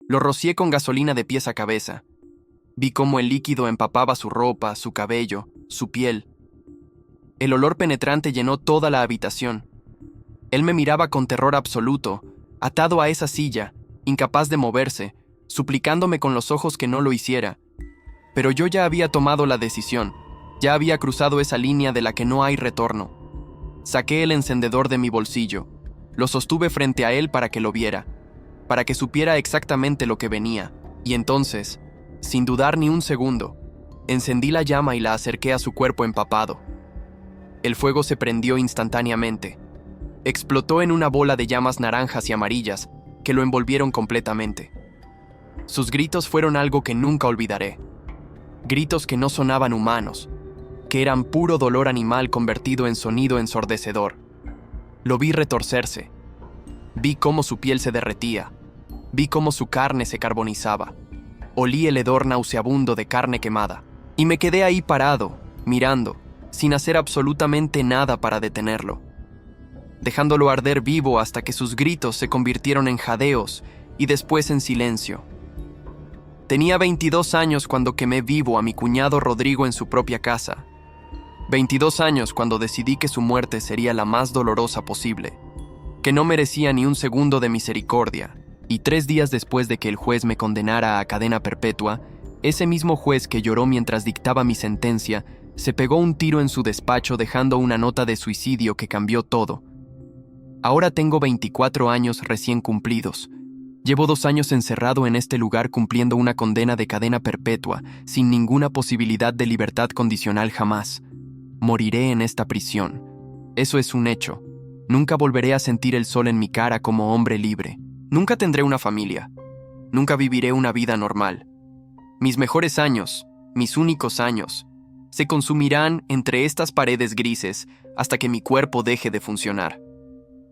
Lo rocié con gasolina de pies a cabeza. Vi cómo el líquido empapaba su ropa, su cabello, su piel. El olor penetrante llenó toda la habitación. Él me miraba con terror absoluto, atado a esa silla, incapaz de moverse, suplicándome con los ojos que no lo hiciera. Pero yo ya había tomado la decisión, ya había cruzado esa línea de la que no hay retorno. Saqué el encendedor de mi bolsillo, lo sostuve frente a él para que lo viera, para que supiera exactamente lo que venía, y entonces, sin dudar ni un segundo, encendí la llama y la acerqué a su cuerpo empapado. El fuego se prendió instantáneamente. Explotó en una bola de llamas naranjas y amarillas que lo envolvieron completamente. Sus gritos fueron algo que nunca olvidaré. Gritos que no sonaban humanos, que eran puro dolor animal convertido en sonido ensordecedor. Lo vi retorcerse. Vi cómo su piel se derretía. Vi cómo su carne se carbonizaba. Olí el hedor nauseabundo de carne quemada. Y me quedé ahí parado, mirando, sin hacer absolutamente nada para detenerlo, dejándolo arder vivo hasta que sus gritos se convirtieron en jadeos y después en silencio. Tenía 22 años cuando quemé vivo a mi cuñado Rodrigo en su propia casa. 22 años cuando decidí que su muerte sería la más dolorosa posible, que no merecía ni un segundo de misericordia, y 3 días después de que el juez me condenara a cadena perpetua, ese mismo juez que lloró mientras dictaba mi sentencia, se pegó un tiro en su despacho dejando una nota de suicidio que cambió todo. Ahora tengo 24 años recién cumplidos. Llevo 2 años encerrado en este lugar cumpliendo una condena de cadena perpetua, sin ninguna posibilidad de libertad condicional jamás. Moriré en esta prisión. Eso es un hecho. Nunca volveré a sentir el sol en mi cara como hombre libre. Nunca tendré una familia. Nunca viviré una vida normal. Mis mejores años, mis únicos años, se consumirán entre estas paredes grises hasta que mi cuerpo deje de funcionar.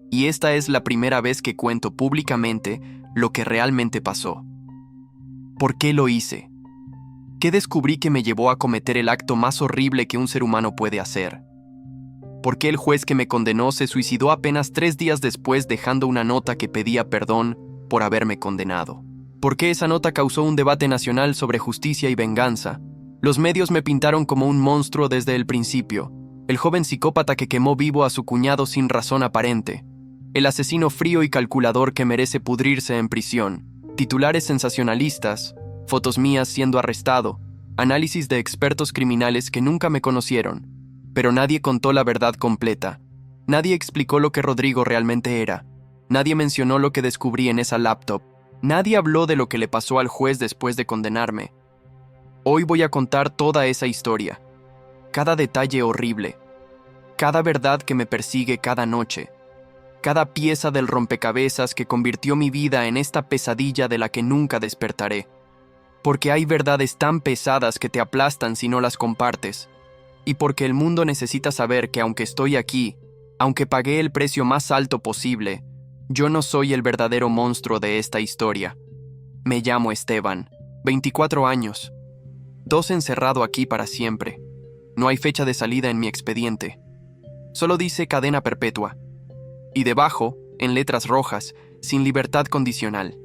Y esta es la primera vez que cuento públicamente lo que realmente pasó. ¿Por qué lo hice? ¿Qué descubrí que me llevó a cometer el acto más horrible que un ser humano puede hacer? ¿Por qué el juez que me condenó se suicidó apenas 3 días después dejando una nota que pedía perdón por haberme condenado? ¿Por qué esa nota causó un debate nacional sobre justicia y venganza? Los medios me pintaron como un monstruo desde el principio, el joven psicópata que quemó vivo a su cuñado sin razón aparente, el asesino frío y calculador que merece pudrirse en prisión, titulares sensacionalistas, fotos mías siendo arrestado, análisis de expertos criminales que nunca me conocieron, pero nadie contó la verdad completa. Nadie explicó lo que Rodrigo realmente era. Nadie mencionó lo que descubrí en esa laptop. Nadie habló de lo que le pasó al juez después de condenarme. Hoy voy a contar toda esa historia, cada detalle horrible, cada verdad que me persigue cada noche, cada pieza del rompecabezas que convirtió mi vida en esta pesadilla de la que nunca despertaré. Porque hay verdades tan pesadas que te aplastan si no las compartes, y porque el mundo necesita saber que aunque estoy aquí, aunque pagué el precio más alto posible, yo no soy el verdadero monstruo de esta historia. Me llamo Esteban, 24 años. 2 encerrado aquí para siempre. No hay fecha de salida en mi expediente. Solo dice cadena perpetua. Y debajo, en letras rojas, sin libertad condicional.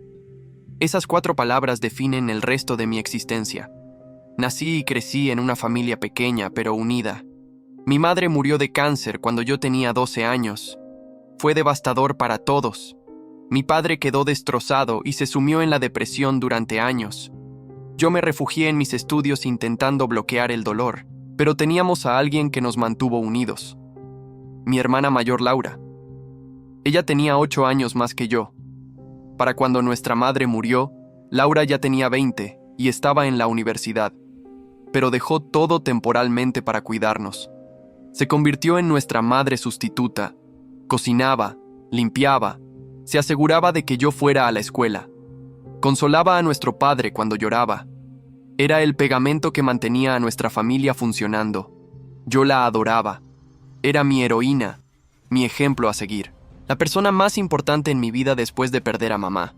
Esas 4 palabras definen el resto de mi existencia. Nací y crecí en una familia pequeña pero unida. Mi madre murió de cáncer cuando yo tenía 12 años. Fue devastador para todos. Mi padre quedó destrozado y se sumió en la depresión durante años. Yo me refugié en mis estudios intentando bloquear el dolor, pero teníamos a alguien que nos mantuvo unidos. Mi hermana mayor Laura. Ella tenía 8 años más que yo. Para cuando nuestra madre murió, Laura ya tenía 20 y estaba en la universidad, pero dejó todo temporalmente para cuidarnos. Se convirtió en nuestra madre sustituta. Cocinaba, limpiaba, se aseguraba de que yo fuera a la escuela. Consolaba a nuestro padre cuando lloraba. Era el pegamento que mantenía a nuestra familia funcionando. Yo la adoraba. Era mi heroína, mi ejemplo a seguir. La persona más importante en mi vida después de perder a mamá.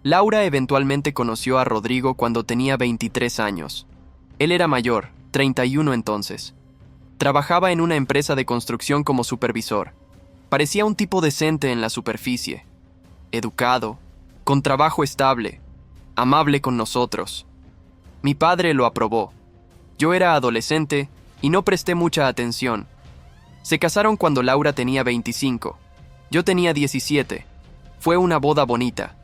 Laura eventualmente conoció a Rodrigo cuando tenía 23 años. Él era mayor, 31 entonces. Trabajaba en una empresa de construcción como supervisor. Parecía un tipo decente en la superficie. Educado, con trabajo estable, amable con nosotros. Mi padre lo aprobó. Yo era adolescente y no presté mucha atención. Se casaron cuando Laura tenía 25. Yo tenía 17. Fue una boda bonita,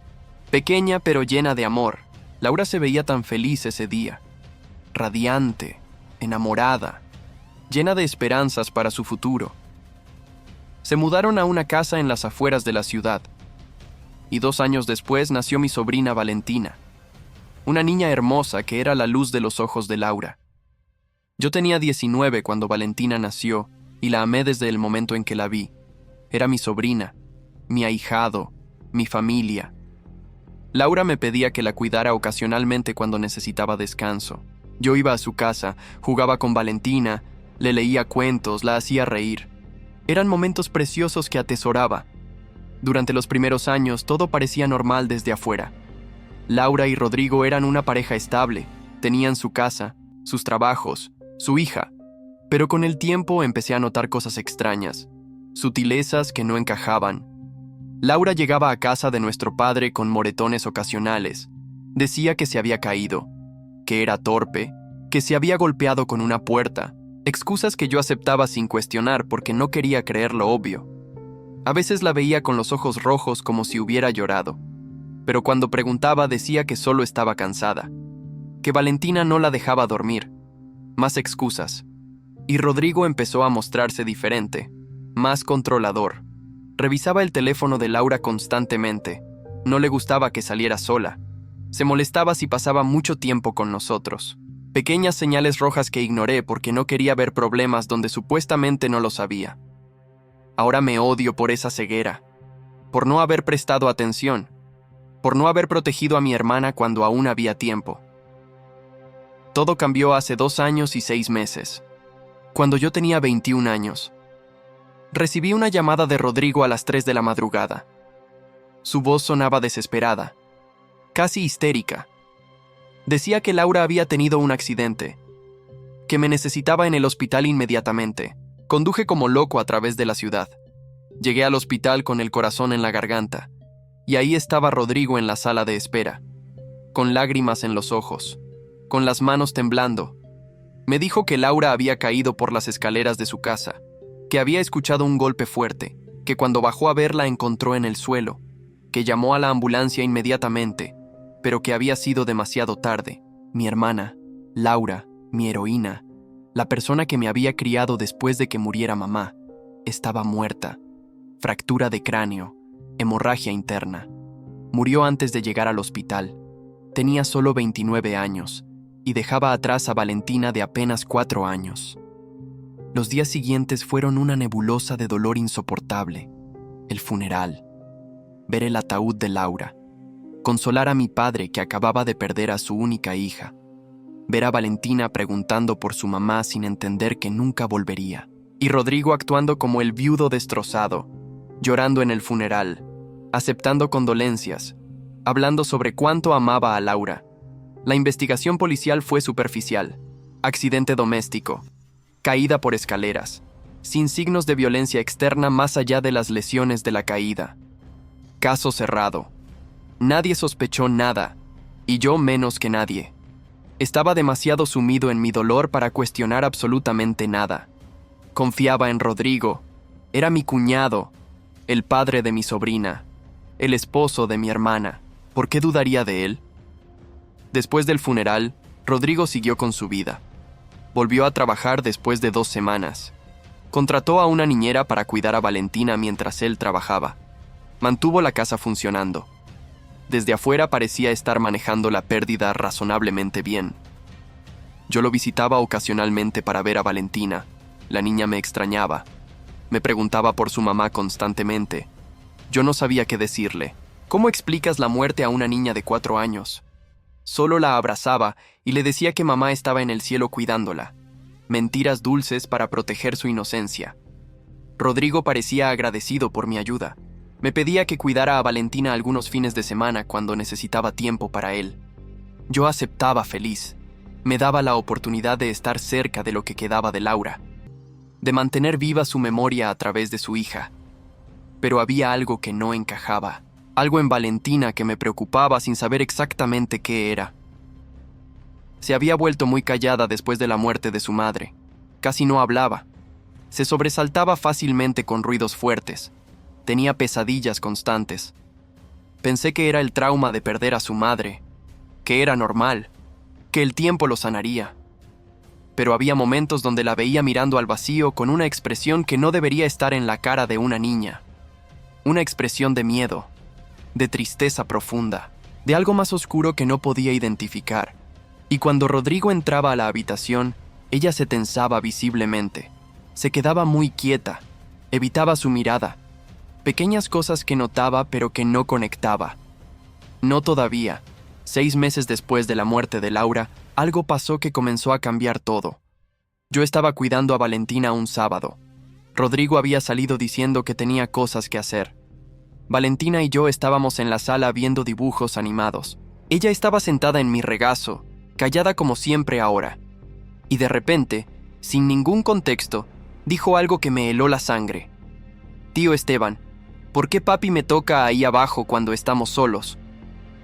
pequeña pero llena de amor. Laura se veía tan feliz ese día, radiante, enamorada, llena de esperanzas para su futuro. Se mudaron a una casa en las afueras de la ciudad, y 2 años después nació mi sobrina Valentina, una niña hermosa que era la luz de los ojos de Laura. Yo tenía 19 cuando Valentina nació y la amé desde el momento en que la vi. Era mi sobrina, mi ahijado, mi familia. Laura me pedía que la cuidara ocasionalmente cuando necesitaba descanso. Yo iba a su casa, jugaba con Valentina, le leía cuentos, la hacía reír. Eran momentos preciosos que atesoraba. Durante los primeros años todo parecía normal desde afuera. Laura y Rodrigo eran una pareja estable, tenían su casa, sus trabajos, su hija. Pero con el tiempo empecé a notar cosas extrañas, sutilezas que no encajaban. Laura llegaba a casa de nuestro padre con moretones ocasionales. Decía que se había caído, que era torpe, que se había golpeado con una puerta, excusas que yo aceptaba sin cuestionar porque no quería creer lo obvio. A veces la veía con los ojos rojos como si hubiera llorado, pero cuando preguntaba decía que solo estaba cansada, que Valentina no la dejaba dormir. Más excusas. Y Rodrigo empezó a mostrarse diferente, más controlador. Revisaba el teléfono de Laura constantemente. No le gustaba que saliera sola. Se molestaba si pasaba mucho tiempo con nosotros. Pequeñas señales rojas que ignoré porque no quería ver problemas donde supuestamente no los había. Ahora me odio por esa ceguera, por no haber prestado atención, por no haber protegido a mi hermana cuando aún había tiempo. Todo cambió hace 2 años y 6 meses, cuando yo tenía 21 años. Recibí una llamada de Rodrigo a las 3 de la madrugada. Su voz sonaba desesperada, casi histérica. Decía que Laura había tenido un accidente, que me necesitaba en el hospital inmediatamente. Conduje como loco a través de la ciudad. Llegué al hospital con el corazón en la garganta, y ahí estaba Rodrigo en la sala de espera, con lágrimas en los ojos, con las manos temblando. Me dijo que Laura había caído por las escaleras de su casa, que había escuchado un golpe fuerte, que cuando bajó a verla encontró en el suelo, que llamó a la ambulancia inmediatamente, pero que había sido demasiado tarde. Mi hermana, Laura, mi heroína, la persona que me había criado después de que muriera mamá, estaba muerta. Fractura de cráneo, hemorragia interna. Murió antes de llegar al hospital. Tenía solo 29 años y dejaba atrás a Valentina de apenas 4 años. Los días siguientes fueron una nebulosa de dolor insoportable. El funeral, ver el ataúd de Laura, consolar a mi padre que acababa de perder a su única hija, ver a Valentina preguntando por su mamá sin entender que nunca volvería, y Rodrigo actuando como el viudo destrozado, llorando en el funeral, aceptando condolencias, hablando sobre cuánto amaba a Laura. La investigación policial fue superficial, accidente doméstico, caída por escaleras, sin signos de violencia externa más allá de las lesiones de la caída. Caso cerrado. Nadie sospechó nada, y yo menos que nadie. Estaba demasiado sumido en mi dolor para cuestionar absolutamente nada. Confiaba en Rodrigo. Era mi cuñado, el padre de mi sobrina, el esposo de mi hermana. ¿Por qué dudaría de él? Después del funeral, Rodrigo siguió con su vida. Volvió a trabajar después de 2 semanas. Contrató a una niñera para cuidar a Valentina mientras él trabajaba. Mantuvo la casa funcionando. Desde afuera parecía estar manejando la pérdida razonablemente bien. Yo lo visitaba ocasionalmente para ver a Valentina. La niña me extrañaba. Me preguntaba por su mamá constantemente. Yo no sabía qué decirle. ¿Cómo explicas la muerte a una niña de 4 años? Solo la abrazaba y le decía que mamá estaba en el cielo cuidándola. Mentiras dulces para proteger su inocencia. Rodrigo parecía agradecido por mi ayuda. Me pedía que cuidara a Valentina algunos fines de semana cuando necesitaba tiempo para él. Yo aceptaba feliz. Me daba la oportunidad de estar cerca de lo que quedaba de Laura, de mantener viva su memoria a través de su hija. Pero había algo que no encajaba. algo en Valentina que me preocupaba sin saber exactamente qué era. Se había vuelto muy callada después de la muerte de su madre. Casi no hablaba. Se sobresaltaba fácilmente con ruidos fuertes. Tenía pesadillas constantes. Pensé que era el trauma de perder a su madre, que era normal, que el tiempo lo sanaría. Pero había momentos donde la veía mirando al vacío con una expresión que no debería estar en la cara de una niña. Una expresión de miedo, de tristeza profunda, de algo más oscuro que no podía identificar. Y cuando Rodrigo entraba a la habitación, ella se tensaba visiblemente. Se quedaba muy quieta, evitaba su mirada. Pequeñas cosas que notaba pero que no conectaba. No todavía. 6 meses después de la muerte de Laura, algo pasó que comenzó a cambiar todo. Yo estaba cuidando a Valentina un sábado. Rodrigo había salido diciendo que tenía cosas que hacer. Valentina y yo estábamos en la sala viendo dibujos animados. Ella estaba sentada en mi regazo, callada como siempre ahora. Y de repente, sin ningún contexto, dijo algo que me heló la sangre. «Tío Esteban, ¿por qué papi me toca ahí abajo cuando estamos solos?»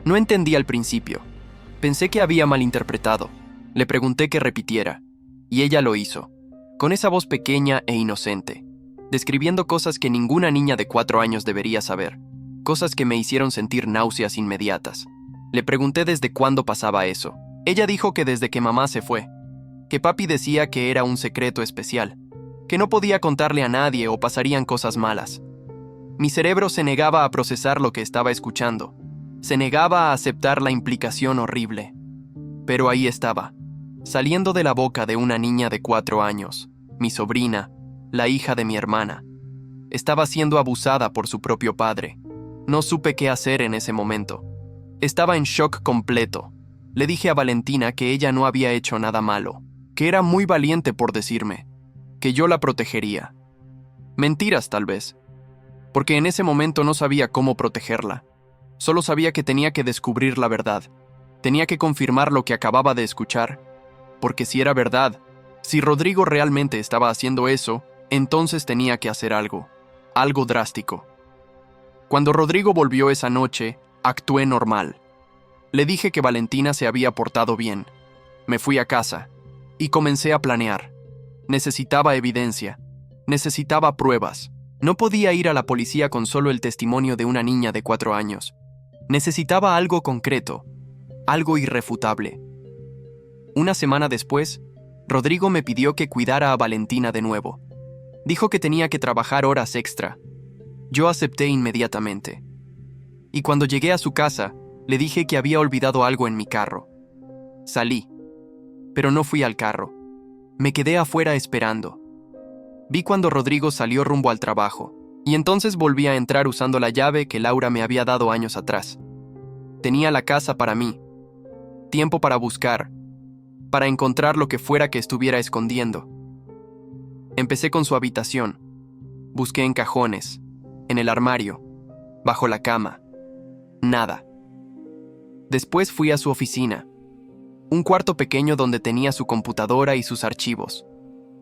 No entendí al principio. Pensé que había malinterpretado. Le pregunté que repitiera, y ella lo hizo, con esa voz pequeña e inocente, describiendo cosas que ninguna niña de 4 años debería saber, cosas que me hicieron sentir náuseas inmediatas. Le pregunté desde cuándo pasaba eso. Ella dijo que desde que mamá se fue, que papi decía que era un secreto especial, que no podía contarle a nadie o pasarían cosas malas. Mi cerebro se negaba a procesar lo que estaba escuchando. Se negaba a aceptar la implicación horrible. Pero ahí estaba, saliendo de la boca de una niña de 4 años, mi sobrina, la hija de mi hermana. Estaba siendo abusada por su propio padre. No supe qué hacer en ese momento. Estaba en shock completo. Le dije a Valentina que ella no había hecho nada malo, que era muy valiente por decirme, que yo la protegería. Mentiras, tal vez, porque en ese momento no sabía cómo protegerla. Solo sabía que tenía que descubrir la verdad. Tenía que confirmar lo que acababa de escuchar. Porque si era verdad, si Rodrigo realmente estaba haciendo eso, entonces tenía que hacer algo. Algo drástico. Cuando Rodrigo volvió esa noche, actué normal. Le dije que Valentina se había portado bien. Me fui a casa y comencé a planear. Necesitaba evidencia. Necesitaba pruebas. No podía ir a la policía con solo el testimonio de una niña de 4 años. Necesitaba algo concreto, algo irrefutable. Una semana después, Rodrigo me pidió que cuidara a Valentina de nuevo. Dijo que tenía que trabajar horas extra. Yo acepté inmediatamente. Y cuando llegué a su casa, le dije que había olvidado algo en mi carro. Salí, pero no fui al carro. Me quedé afuera esperando. Vi cuando Rodrigo salió rumbo al trabajo, y entonces volví a entrar usando la llave que Laura me había dado años atrás. Tenía la casa para mí, tiempo para buscar, para encontrar lo que fuera que estuviera escondiendo. Empecé con su habitación. Busqué en cajones, en el armario, bajo la cama. Nada. Después fui a su oficina, un cuarto pequeño donde tenía su computadora y sus archivos.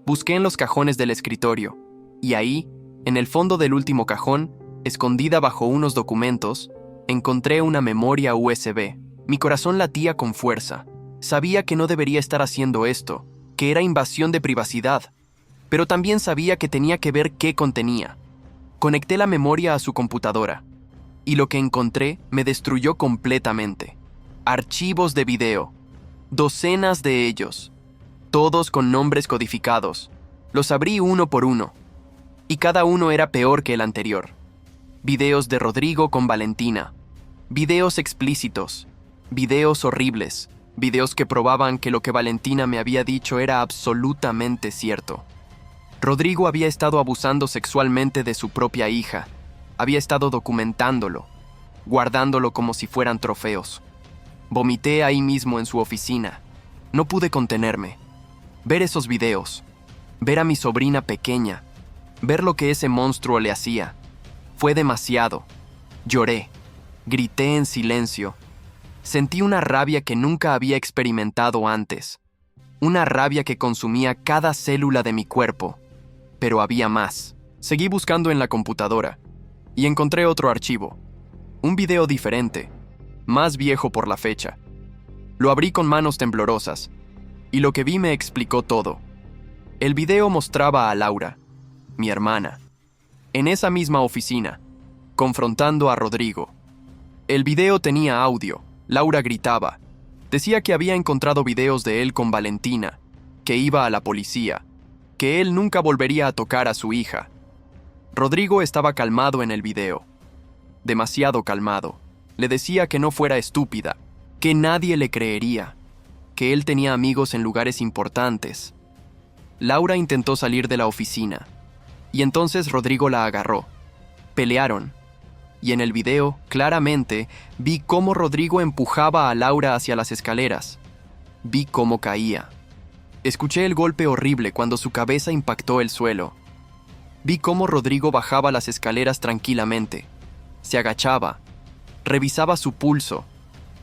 Busqué en los cajones del escritorio, y ahí, en el fondo del último cajón, escondida bajo unos documentos, encontré una memoria USB. Mi corazón latía con fuerza. Sabía que no debería estar haciendo esto, que era invasión de privacidad, pero también sabía que tenía que ver qué contenía. Conecté la memoria a su computadora, y lo que encontré me destruyó completamente. Archivos de video, docenas de ellos, todos con nombres codificados. Los abrí uno por uno, y cada uno era peor que el anterior. Videos de Rodrigo con Valentina, videos explícitos, videos horribles, videos que probaban que lo que Valentina me había dicho era absolutamente cierto. Rodrigo había estado abusando sexualmente de su propia hija, había estado documentándolo, guardándolo como si fueran trofeos. Vomité ahí mismo en su oficina. No pude contenerme. Ver esos videos, ver a mi sobrina pequeña, ver lo que ese monstruo le hacía, fue demasiado. Lloré, grité en silencio. Sentí una rabia que nunca había experimentado antes. Una rabia que consumía cada célula de mi cuerpo. Pero había más. Seguí buscando en la computadora y encontré otro archivo. Un video diferente, más viejo por la fecha. Lo abrí con manos temblorosas, y lo que vi me explicó todo. El video mostraba a Laura, mi hermana, en esa misma oficina, confrontando a Rodrigo. El video tenía audio. Laura gritaba. Decía que había encontrado videos de él con Valentina, que iba a la policía, que él nunca volvería a tocar a su hija. Rodrigo estaba calmado en el video. Demasiado calmado. Le decía que no fuera estúpida, que nadie le creería, que él tenía amigos en lugares importantes. Laura intentó salir de la oficina, y entonces Rodrigo la agarró. Pelearon, y en el video, claramente, vi cómo Rodrigo empujaba a Laura hacia las escaleras. Vi cómo caía. Escuché el golpe horrible cuando su cabeza impactó el suelo. Vi cómo Rodrigo bajaba las escaleras tranquilamente. Se agachaba, revisaba su pulso,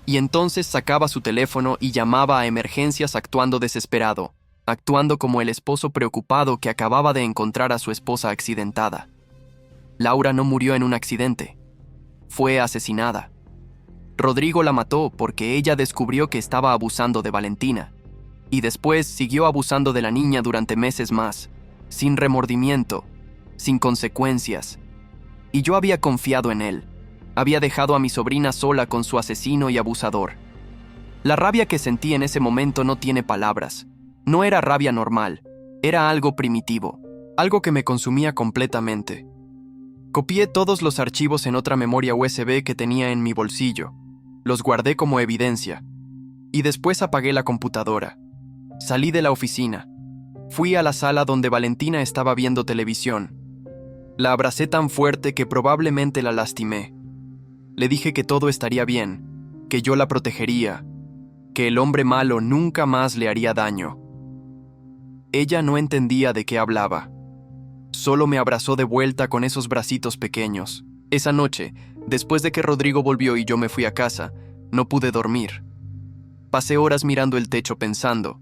y entonces sacaba su teléfono y llamaba a emergencias actuando desesperado, actuando como el esposo preocupado que acababa de encontrar a su esposa accidentada. Laura no murió en un accidente. Fue asesinada. Rodrigo la mató porque ella descubrió que estaba abusando de Valentina, y después siguió abusando de la niña durante meses más, sin remordimiento, sin consecuencias. Y yo había confiado en él. Había dejado a mi sobrina sola con su asesino y abusador. La rabia que sentí en ese momento no tiene palabras. No era rabia normal, era algo primitivo, algo que me consumía completamente. Copié todos los archivos en otra memoria USB que tenía en mi bolsillo. Los guardé como evidencia. Y después apagué la computadora. Salí de la oficina. Fui a la sala donde Valentina estaba viendo televisión. La abracé tan fuerte que probablemente la lastimé. Le dije que todo estaría bien, que yo la protegería, que el hombre malo nunca más le haría daño. Ella no entendía de qué hablaba. Solo me abrazó de vuelta con esos bracitos pequeños. Esa noche, después de que Rodrigo volvió y yo me fui a casa, no pude dormir. Pasé horas mirando el techo pensando.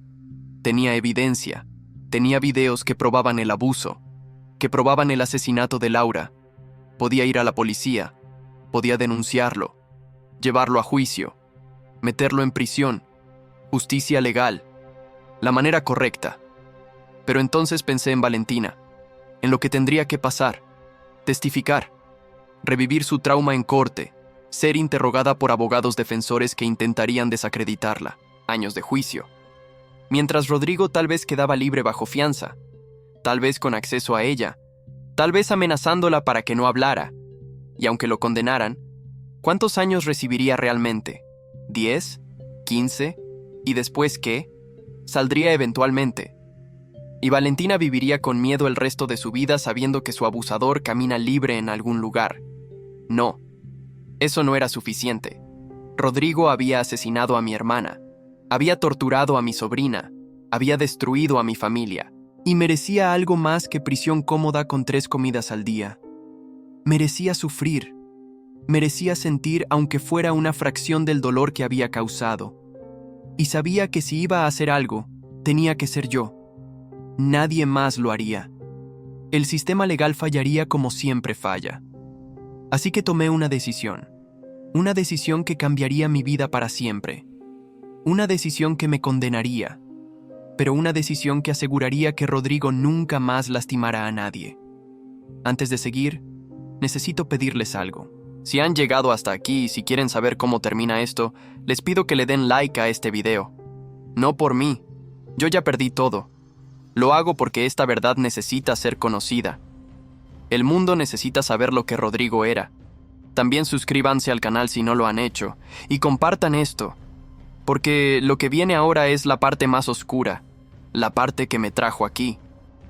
Tenía evidencia, tenía videos que probaban el abuso, que probaban el asesinato de Laura. Podía ir a la policía, podía denunciarlo, llevarlo a juicio, meterlo en prisión, justicia legal, la manera correcta. Pero entonces pensé en Valentina, en lo que tendría que pasar, testificar, revivir su trauma en corte, ser interrogada por abogados defensores que intentarían desacreditarla, años de juicio. Mientras Rodrigo tal vez quedaba libre bajo fianza, tal vez con acceso a ella, tal vez amenazándola para que no hablara. Y aunque lo condenaran, ¿cuántos años recibiría realmente? ¿10? ¿15? ¿Y después qué? Saldría eventualmente. Y Valentina viviría con miedo el resto de su vida sabiendo que su abusador camina libre en algún lugar. No, eso no era suficiente. Rodrigo había asesinado a mi hermana, había torturado a mi sobrina, había destruido a mi familia, y merecía algo más que prisión cómoda con 3 comidas al día. Merecía sufrir, merecía sentir aunque fuera una fracción del dolor que había causado. Y sabía que si iba a hacer algo, tenía que ser yo. Nadie más lo haría. El sistema legal fallaría como siempre falla. Así que tomé una decisión que cambiaría mi vida para siempre. Una decisión que me condenaría, pero una decisión que aseguraría que Rodrigo nunca más lastimara a nadie. Antes de seguir, necesito pedirles algo. Si han llegado hasta aquí y si quieren saber cómo termina esto, les pido que le den like a este video. No por mí, yo ya perdí todo. Lo hago porque esta verdad necesita ser conocida. El mundo necesita saber lo que Rodrigo era. También suscríbanse al canal si no lo han hecho, y compartan esto, porque lo que viene ahora es la parte más oscura, la parte que me trajo aquí,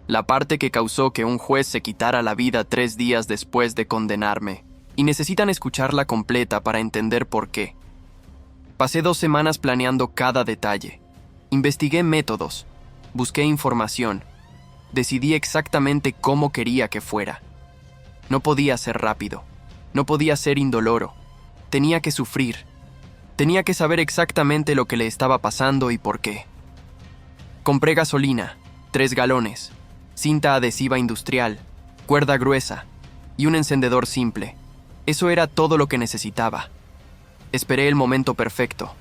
la parte que causó que un juez se quitara la vida 3 días después de condenarme, y necesitan escucharla completa para entender por qué. Pasé 2 semanas planeando cada detalle. Investigué métodos, busqué información, decidí exactamente cómo quería que fuera. No podía ser rápido, no podía ser indoloro, tenía que sufrir, tenía que saber exactamente lo que le estaba pasando y por qué. Compré gasolina, 3 galones, cinta adhesiva industrial, cuerda gruesa y un encendedor simple. Eso era todo lo que necesitaba. Esperé el momento perfecto.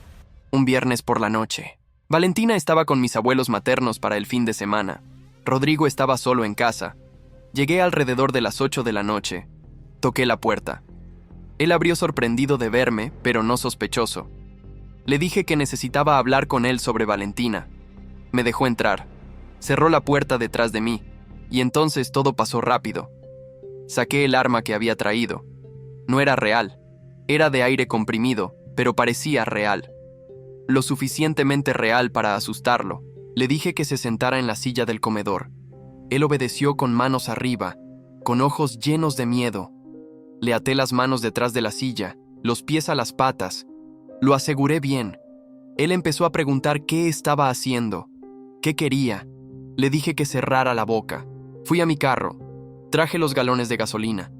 Un viernes por la noche. Valentina estaba con mis abuelos maternos para el fin de semana. Rodrigo estaba solo en casa. Llegué alrededor de las 8 de la noche. Toqué la puerta. Él abrió sorprendido de verme, pero no sospechoso. Le dije que necesitaba hablar con él sobre Valentina. Me dejó entrar. Cerró la puerta detrás de mí, y entonces todo pasó rápido. Saqué el arma que había traído. No era real. Era de aire comprimido, pero parecía real. Lo suficientemente real para asustarlo. Le dije que se sentara en la silla del comedor. Él obedeció con manos arriba, con ojos llenos de miedo. Le até las manos detrás de la silla, los pies a las patas. Lo aseguré bien. Él empezó a preguntar qué estaba haciendo, qué quería. Le dije que cerrara la boca. Fui a mi carro. Traje los galones de gasolina.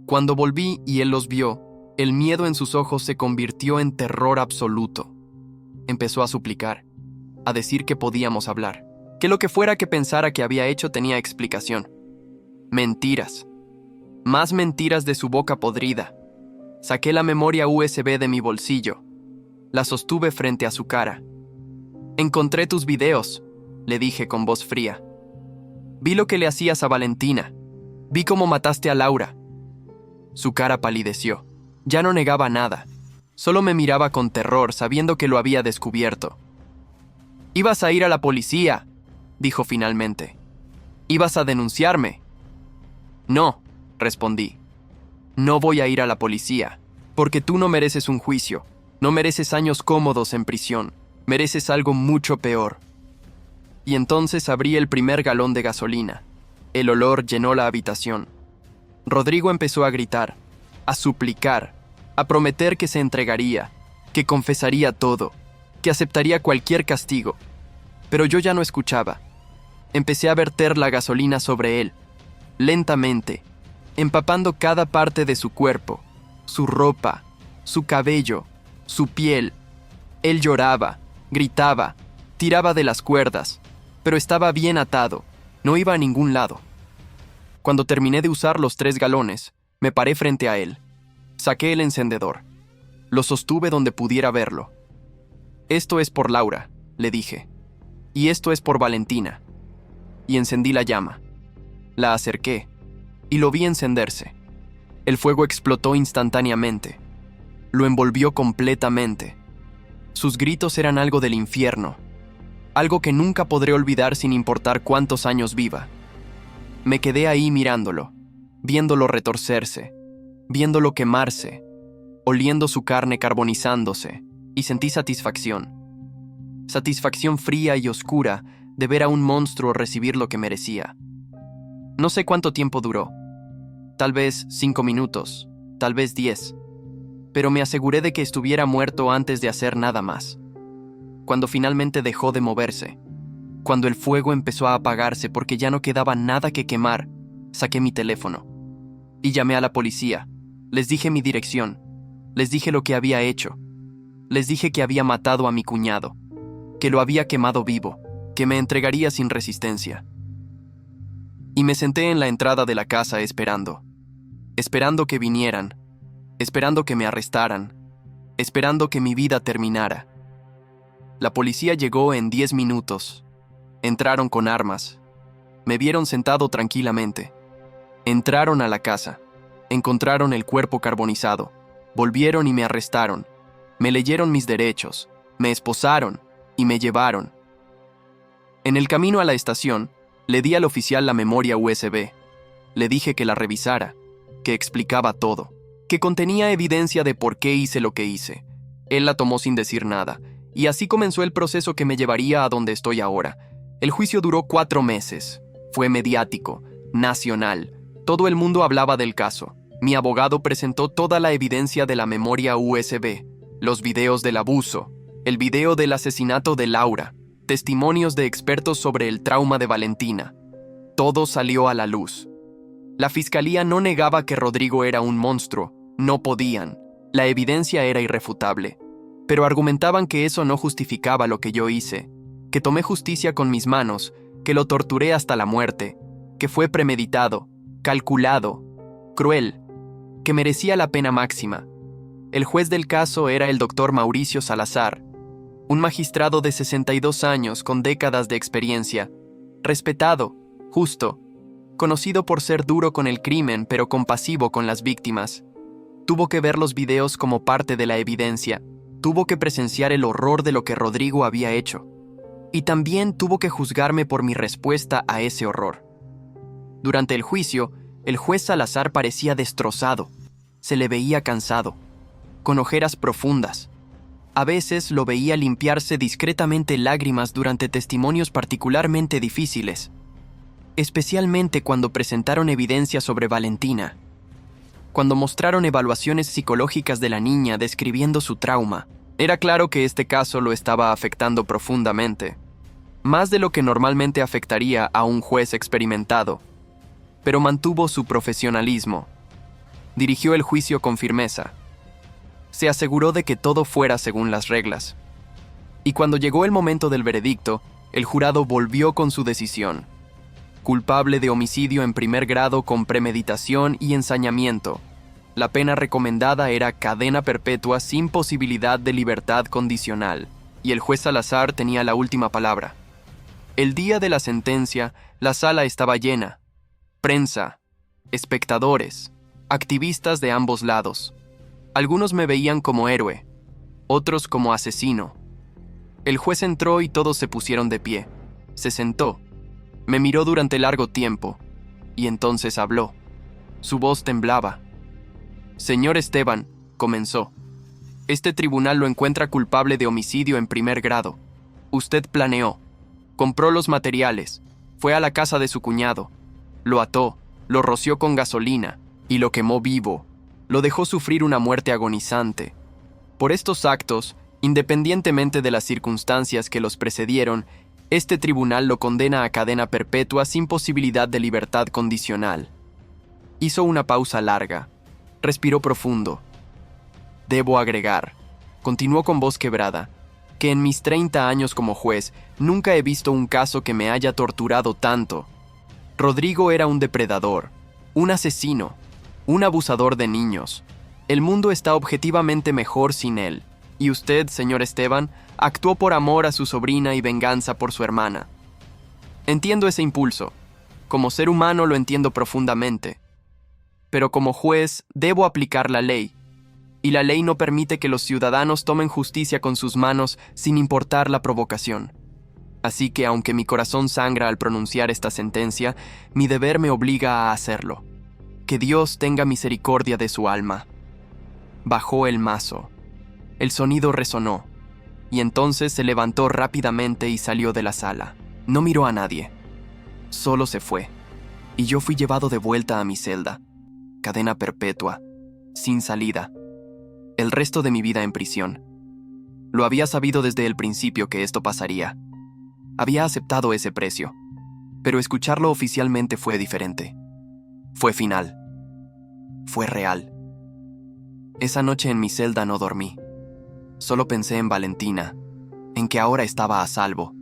Cuando volví y él los vio, el miedo en sus ojos se convirtió en terror absoluto. Empezó a suplicar, a decir que podíamos hablar, que lo que fuera que pensara que había hecho tenía explicación. Mentiras. Más mentiras de su boca podrida. Saqué la memoria USB de mi bolsillo. La sostuve frente a su cara. Encontré tus videos, le dije con voz fría. Vi lo que le hacías a Valentina. Vi cómo mataste a Laura. Su cara palideció. Ya no negaba nada. Solo me miraba con terror, sabiendo que lo había descubierto. «Ibas a ir a la policía», dijo finalmente. «Ibas a denunciarme». «No», respondí. «No voy a ir a la policía, porque tú no mereces un juicio, no mereces años cómodos en prisión, mereces algo mucho peor». Y entonces abrí el primer galón de gasolina. El olor llenó la habitación. Rodrigo empezó a gritar, a suplicar, a prometer que se entregaría, que confesaría todo, que aceptaría cualquier castigo. Pero yo ya no escuchaba. Empecé a verter la gasolina sobre él, lentamente, empapando cada parte de su cuerpo, su ropa, su cabello, su piel. Él lloraba, gritaba, tiraba de las cuerdas, pero estaba bien atado, no iba a ningún lado. Cuando terminé de usar los 3 galones, me paré frente a él. Saqué el encendedor. Lo sostuve donde pudiera verlo. «Esto es por Laura», le dije. «Y esto es por Valentina». Y encendí la llama. La acerqué, y lo vi encenderse. El fuego explotó instantáneamente. Lo envolvió completamente. Sus gritos eran algo del infierno, algo que nunca podré olvidar sin importar cuántos años viva. Me quedé ahí mirándolo, viéndolo retorcerse, viéndolo quemarse, oliendo su carne carbonizándose, y sentí satisfacción. Satisfacción fría y oscura de ver a un monstruo recibir lo que merecía. No sé cuánto tiempo duró. Tal vez 5 minutos, tal vez 10. Pero me aseguré de que estuviera muerto antes de hacer nada más. Cuando finalmente dejó de moverse, cuando el fuego empezó a apagarse porque ya no quedaba nada que quemar, saqué mi teléfono y llamé a la policía. Les dije mi dirección, les dije lo que había hecho, les dije que había matado a mi cuñado, que lo había quemado vivo, que me entregaría sin resistencia. Y me senté en la entrada de la casa esperando que vinieran, esperando que me arrestaran, esperando que mi vida terminara. La policía llegó en 10 minutos. Entraron con armas. Me vieron sentado tranquilamente. Entraron a la casa. Encontraron el cuerpo carbonizado. Volvieron y me arrestaron. Me leyeron mis derechos. Me esposaron y me llevaron. En el camino a la estación, le di al oficial la memoria USB. Le dije que la revisara, que explicaba todo, que contenía evidencia de por qué hice lo que hice. Él la tomó sin decir nada, y así comenzó el proceso que me llevaría a donde estoy ahora. El juicio duró 4 meses. Fue mediático, nacional. Todo el mundo hablaba del caso. Mi abogado presentó toda la evidencia de la memoria USB, los videos del abuso, el video del asesinato de Laura, testimonios de expertos sobre el trauma de Valentina. Todo salió a la luz. La fiscalía no negaba que Rodrigo era un monstruo. No podían. La evidencia era irrefutable. Pero argumentaban que eso no justificaba lo que yo hice, que tomé justicia con mis manos, que lo torturé hasta la muerte, que fue premeditado, calculado, cruel, que merecía la pena máxima. El juez del caso era el doctor Mauricio Salazar, un magistrado de 62 años con décadas de experiencia, respetado, justo, conocido por ser duro con el crimen pero compasivo con las víctimas. Tuvo que ver los videos como parte de la evidencia, tuvo que presenciar el horror de lo que Rodrigo había hecho, y también tuvo que juzgarme por mi respuesta a ese horror. Durante el juicio, el juez Salazar parecía destrozado, se le veía cansado, con ojeras profundas. A veces lo veía limpiarse discretamente lágrimas durante testimonios particularmente difíciles, especialmente cuando presentaron evidencia sobre Valentina, cuando mostraron evaluaciones psicológicas de la niña describiendo su trauma. Era claro que este caso lo estaba afectando profundamente, más de lo que normalmente afectaría a un juez experimentado, pero mantuvo su profesionalismo. Dirigió el juicio con firmeza. Se aseguró de que todo fuera según las reglas. Y cuando llegó el momento del veredicto, el jurado volvió con su decisión. Culpable de homicidio en primer grado con premeditación y ensañamiento. La pena recomendada era cadena perpetua sin posibilidad de libertad condicional, y el juez Salazar tenía la última palabra. El día de la sentencia, la sala estaba llena. Prensa, espectadores, activistas de ambos lados. Algunos me veían como héroe, otros como asesino. El juez entró y todos se pusieron de pie. Se sentó, me miró durante largo tiempo, y entonces habló. Su voz temblaba. Señor Esteban, comenzó. Este tribunal lo encuentra culpable de homicidio en primer grado. Usted planeó, compró los materiales, fue a la casa de su cuñado, lo ató, lo roció con gasolina y lo quemó vivo. Lo dejó sufrir una muerte agonizante. Por estos actos, independientemente de las circunstancias que los precedieron, este tribunal lo condena a cadena perpetua sin posibilidad de libertad condicional. Hizo una pausa larga. Respiró profundo. Debo agregar, continuó con voz quebrada, que en mis 30 años como juez nunca he visto un caso que me haya torturado tanto. Rodrigo era un depredador, un asesino, un abusador de niños. El mundo está objetivamente mejor sin él, y usted, señor Esteban, actuó por amor a su sobrina y venganza por su hermana. Entiendo ese impulso. Como ser humano lo entiendo profundamente. Pero como juez debo aplicar la ley, y la ley no permite que los ciudadanos tomen justicia con sus manos sin importar la provocación. Así que aunque mi corazón sangra al pronunciar esta sentencia, mi deber me obliga a hacerlo. Que Dios tenga misericordia de su alma. Bajó el mazo. El sonido resonó, y entonces se levantó rápidamente y salió de la sala. No miró a nadie. Solo se fue, y yo fui llevado de vuelta a mi celda. Cadena perpetua, sin salida. El resto de mi vida en prisión. Lo había sabido desde el principio que esto pasaría. Había aceptado ese precio, pero escucharlo oficialmente fue diferente. Fue final. Fue real. Esa noche en mi celda no dormí. Solo pensé en Valentina, en que ahora estaba a salvo,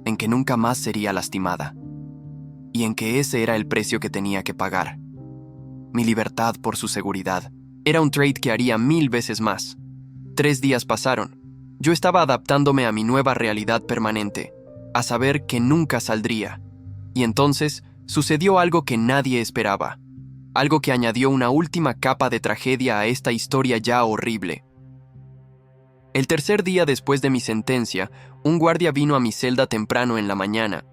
en que nunca más sería lastimada, y en que ese era el precio que tenía que pagar. Mi libertad por su seguridad. Era un trade que haría 1000 veces más. 3 días pasaron. Yo estaba adaptándome a mi nueva realidad permanente, a saber que nunca saldría. Y entonces sucedió algo que nadie esperaba. Algo que añadió una última capa de tragedia a esta historia ya horrible. El tercer día después de mi sentencia, un guardia vino a mi celda temprano en la mañana.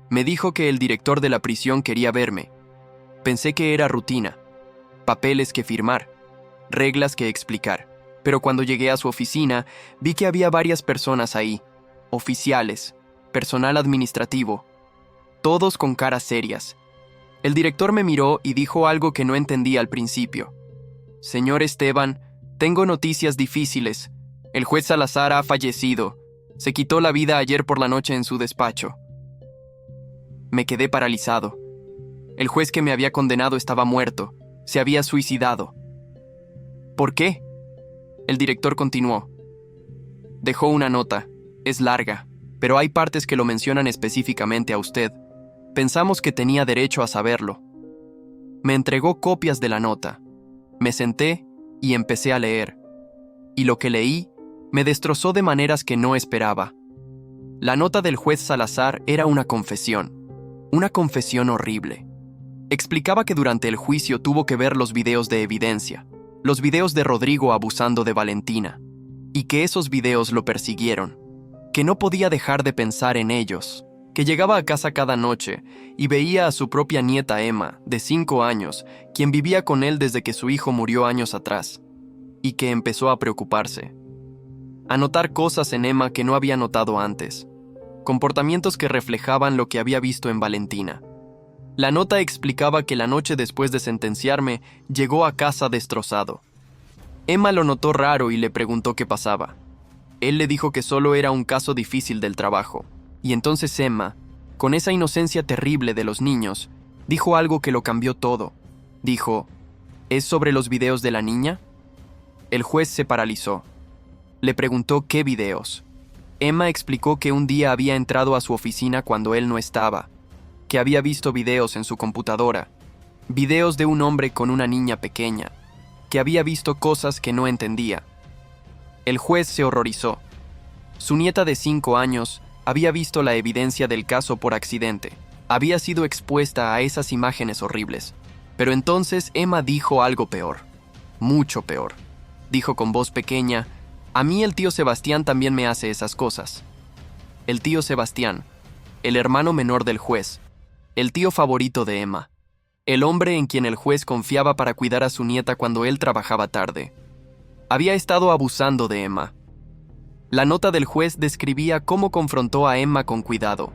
Me dijo que el director de la prisión quería verme. Pensé que era rutina, papeles que firmar, reglas que explicar, pero cuando llegué a su oficina vi que había varias personas ahí, oficiales, personal administrativo, todos con caras serias. El director me miró y dijo algo que no entendí al principio. Señor Esteban, tengo noticias difíciles. El juez Salazar ha fallecido. Se quitó la vida ayer por la noche en su despacho. Me quedé paralizado. El juez que me había condenado estaba muerto. Se había suicidado. ¿Por qué? El director continuó. Dejó una nota. Es larga, pero hay partes que lo mencionan específicamente a usted. Pensamos que tenía derecho a saberlo. Me entregó copias de la nota. Me senté y empecé a leer. Y lo que leí me destrozó de maneras que no esperaba. La nota del juez Salazar era una confesión horrible. Explicaba que durante el juicio tuvo que ver los videos de evidencia, los videos de Rodrigo abusando de Valentina, y que esos videos lo persiguieron, que no podía dejar de pensar en ellos, que llegaba a casa cada noche y veía a su propia nieta Emma, de 5 años, quien vivía con él desde que su hijo murió años atrás, y que empezó a preocuparse, a notar cosas en Emma que no había notado antes, comportamientos que reflejaban lo que había visto en Valentina. La nota explicaba que la noche después de sentenciarme, llegó a casa destrozado. Emma lo notó raro y le preguntó qué pasaba. Él le dijo que solo era un caso difícil del trabajo, y entonces Emma, con esa inocencia terrible de los niños, dijo algo que lo cambió todo. Dijo, ¿es sobre los videos de la niña? El juez se paralizó. Le preguntó qué videos. Emma explicó que un día había entrado a su oficina cuando él no estaba, que había visto videos en su computadora, videos de un hombre con una niña pequeña, que había visto cosas que no entendía. El juez se horrorizó. Su nieta de 5 años había visto la evidencia del caso por accidente, había sido expuesta a esas imágenes horribles. Pero entonces Emma dijo algo peor, mucho peor. Dijo con voz pequeña, a mí el tío Sebastián también me hace esas cosas. El tío Sebastián, el hermano menor del juez, el tío favorito de Emma, el hombre en quien el juez confiaba para cuidar a su nieta cuando él trabajaba tarde, había estado abusando de Emma. La nota del juez describía cómo confrontó a Emma con cuidado,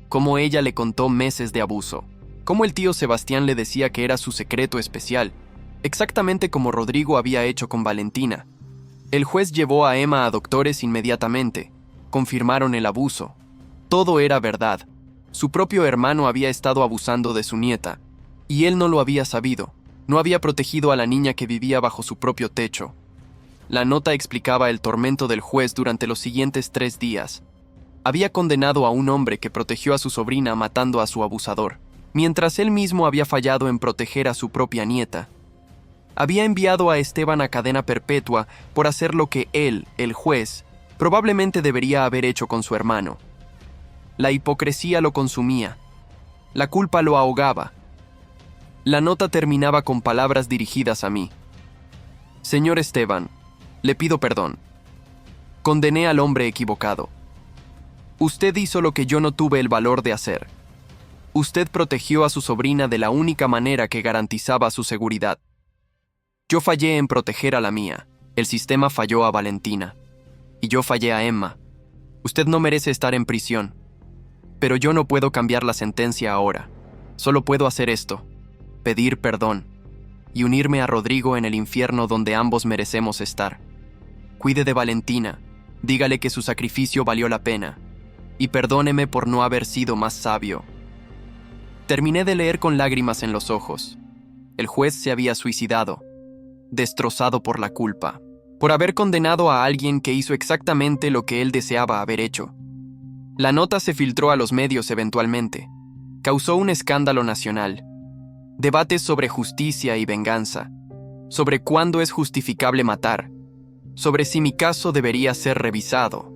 cómo ella le contó meses de abuso, cómo el tío Sebastián le decía que era su secreto especial, exactamente como Rodrigo había hecho con Valentina. El juez llevó a Emma a doctores inmediatamente, confirmaron el abuso. Todo era verdad. Su propio hermano había estado abusando de su nieta, y él no lo había sabido, no había protegido a la niña que vivía bajo su propio techo. La nota explicaba el tormento del juez durante los siguientes 3 días. Había condenado a un hombre que protegió a su sobrina matando a su abusador, mientras él mismo había fallado en proteger a su propia nieta. Había enviado a Esteban a cadena perpetua por hacer lo que él, el juez, probablemente debería haber hecho con su hermano. La hipocresía lo consumía. La culpa lo ahogaba. La nota terminaba con palabras dirigidas a mí. Señor Esteban, le pido perdón. Condené al hombre equivocado. Usted hizo lo que yo no tuve el valor de hacer. Usted protegió a su sobrina de la única manera que garantizaba su seguridad. Yo fallé en proteger a la mía. El sistema falló a Valentina. Y yo fallé a Emma. Usted no merece estar en prisión. Pero yo no puedo cambiar la sentencia ahora. Solo puedo hacer esto: pedir perdón y unirme a Rodrigo en el infierno donde ambos merecemos estar. Cuide de Valentina, dígale que su sacrificio valió la pena, y perdóneme por no haber sido más sabio. Terminé de leer con lágrimas en los ojos. El juez se había suicidado, destrozado por la culpa, por haber condenado a alguien que hizo exactamente lo que él deseaba haber hecho. La nota se filtró a los medios eventualmente. Causó un escándalo nacional. Debates sobre justicia y venganza, sobre cuándo es justificable matar, sobre si mi caso debería ser revisado.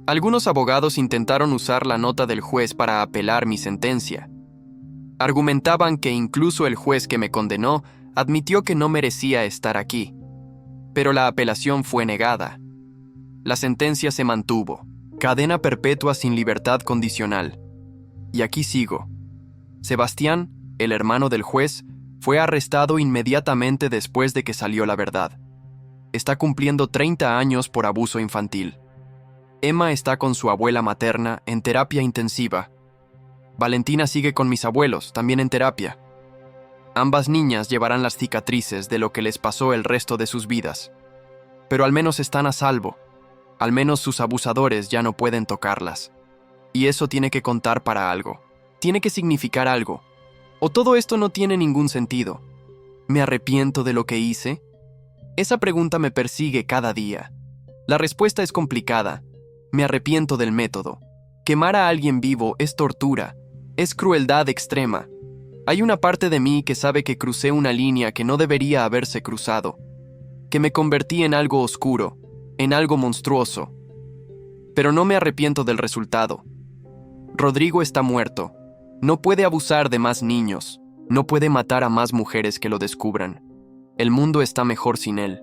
Algunos abogados intentaron usar la nota del juez para apelar mi sentencia. Argumentaban que incluso el juez que me condenó admitió que no merecía estar aquí, pero la apelación fue negada. La sentencia se mantuvo, cadena perpetua sin libertad condicional. Y aquí sigo. Sebastián, el hermano del juez, fue arrestado inmediatamente después de que salió la verdad. Está cumpliendo 30 años por abuso infantil. Emma está con su abuela materna en terapia intensiva. Valentina sigue con mis abuelos, también en terapia. Ambas niñas llevarán las cicatrices de lo que les pasó el resto de sus vidas. Pero al menos están a salvo. Al menos sus abusadores ya no pueden tocarlas. Y eso tiene que contar para algo. Tiene que significar algo. ¿O todo esto no tiene ningún sentido? ¿Me arrepiento de lo que hice? Esa pregunta me persigue cada día. La respuesta es complicada. Me arrepiento del método. Quemar a alguien vivo es tortura, es crueldad extrema. Hay una parte de mí que sabe que crucé una línea que no debería haberse cruzado, que me convertí en algo oscuro, en algo monstruoso. Pero no me arrepiento del resultado. Rodrigo está muerto. No puede abusar de más niños. No puede matar a más mujeres que lo descubran. El mundo está mejor sin él.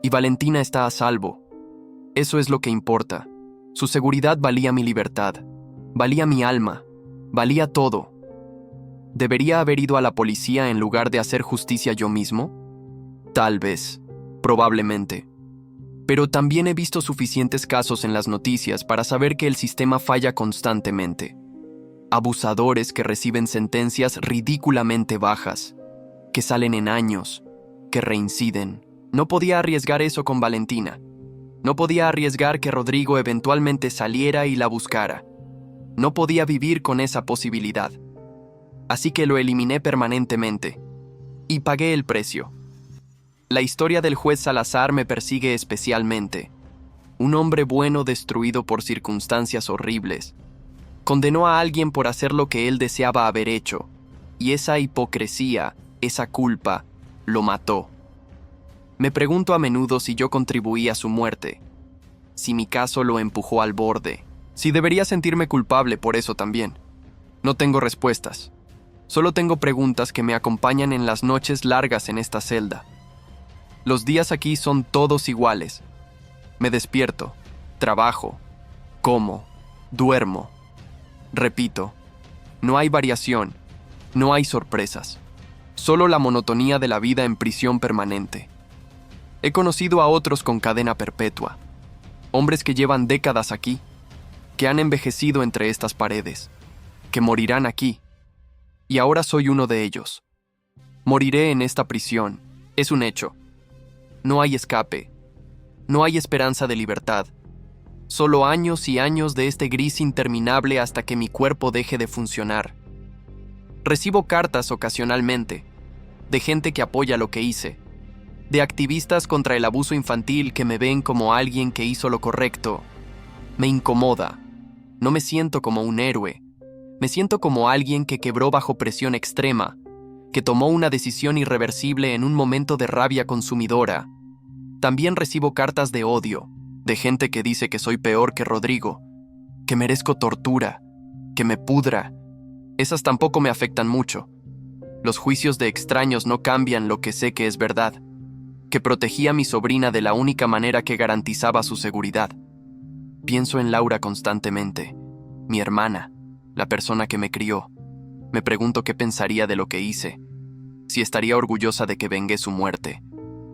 Y Valentina está a salvo. Eso es lo que importa. Su seguridad valía mi libertad. Valía mi alma. Valía todo. ¿Debería haber ido a la policía en lugar de hacer justicia yo mismo? Tal vez. Probablemente. Pero también he visto suficientes casos en las noticias para saber que el sistema falla constantemente. Abusadores que reciben sentencias ridículamente bajas, que salen en años, que reinciden. No podía arriesgar eso con Valentina. No podía arriesgar que Rodrigo eventualmente saliera y la buscara. No podía vivir con esa posibilidad. Así que lo eliminé permanentemente. Y pagué el precio. La historia del juez Salazar me persigue especialmente. Un hombre bueno destruido por circunstancias horribles. Condenó a alguien por hacer lo que él deseaba haber hecho, y esa hipocresía, esa culpa, lo mató. Me pregunto a menudo si yo contribuí a su muerte, si mi caso lo empujó al borde, si debería sentirme culpable por eso también. No tengo respuestas. Solo tengo preguntas que me acompañan en las noches largas en esta celda. Los días aquí son todos iguales. Me despierto, trabajo, como, duermo. Repito, no hay variación, no hay sorpresas. Solo la monotonía de la vida en prisión permanente. He conocido a otros con cadena perpetua. Hombres que llevan décadas aquí, que han envejecido entre estas paredes, que morirán aquí. Y ahora soy uno de ellos. Moriré en esta prisión, es un hecho. No hay escape. No hay esperanza de libertad. Solo años y años de este gris interminable hasta que mi cuerpo deje de funcionar. Recibo cartas ocasionalmente, de gente que apoya lo que hice, de activistas contra el abuso infantil que me ven como alguien que hizo lo correcto. Me incomoda. No me siento como un héroe. Me siento como alguien que quebró bajo presión extrema, que tomó una decisión irreversible en un momento de rabia consumidora. También recibo cartas de odio, de gente que dice que soy peor que Rodrigo, que merezco tortura, que me pudra. Esas tampoco me afectan mucho. Los juicios de extraños no cambian lo que sé que es verdad, que protegí a mi sobrina de la única manera que garantizaba su seguridad. Pienso en Laura constantemente, mi hermana, la persona que me crió. Me pregunto qué pensaría de lo que hice, si estaría orgullosa de que vengué su muerte,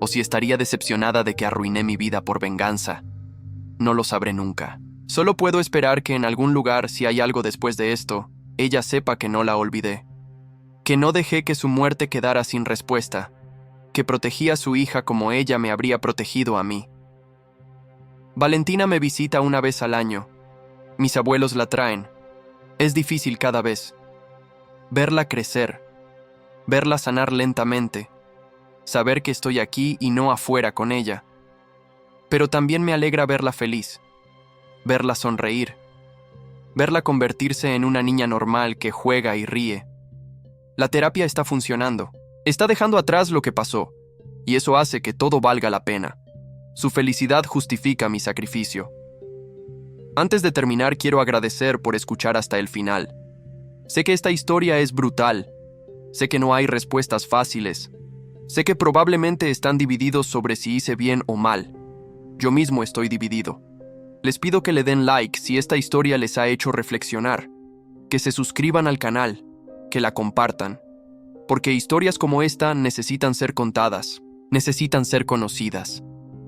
o si estaría decepcionada de que arruiné mi vida por venganza. No lo sabré nunca. Solo puedo esperar que en algún lugar, si hay algo después de esto, ella sepa que no la olvidé, que no dejé que su muerte quedara sin respuesta, que protegí a su hija como ella me habría protegido a mí. Valentina me visita una vez al año. Mis abuelos la traen. Es difícil cada vez. Verla crecer, verla sanar lentamente, saber que estoy aquí y no afuera con ella. Pero también me alegra verla feliz, verla sonreír, verla convertirse en una niña normal que juega y ríe. La terapia está funcionando, está dejando atrás lo que pasó, y eso hace que todo valga la pena. Su felicidad justifica mi sacrificio. Antes de terminar, quiero agradecer por escuchar hasta el final. Sé que esta historia es brutal. Sé que no hay respuestas fáciles. Sé que probablemente están divididos sobre si hice bien o mal. Yo mismo estoy dividido. Les pido que le den like si esta historia les ha hecho reflexionar, que se suscriban al canal, que la compartan, porque historias como esta necesitan ser contadas, necesitan ser conocidas.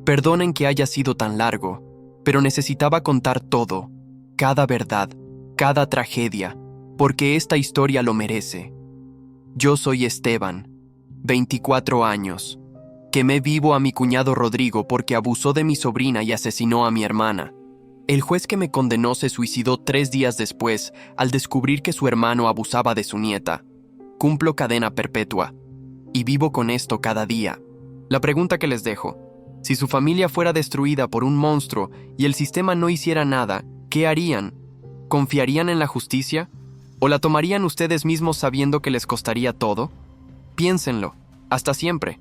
Perdonen que haya sido tan largo, pero necesitaba contar todo, cada verdad, cada tragedia, porque esta historia lo merece. Yo soy Esteban, 24 años. Quemé vivo a mi cuñado Rodrigo porque abusó de mi sobrina y asesinó a mi hermana. El juez que me condenó se suicidó 3 días después al descubrir que su hermano abusaba de su nieta. Cumplo cadena perpetua y vivo con esto cada día. La pregunta que les dejo: si su familia fuera destruida por un monstruo y el sistema no hiciera nada, ¿qué harían? ¿Confiarían en la justicia? ¿O la tomarían ustedes mismos sabiendo que les costaría todo? Piénsenlo. Hasta siempre.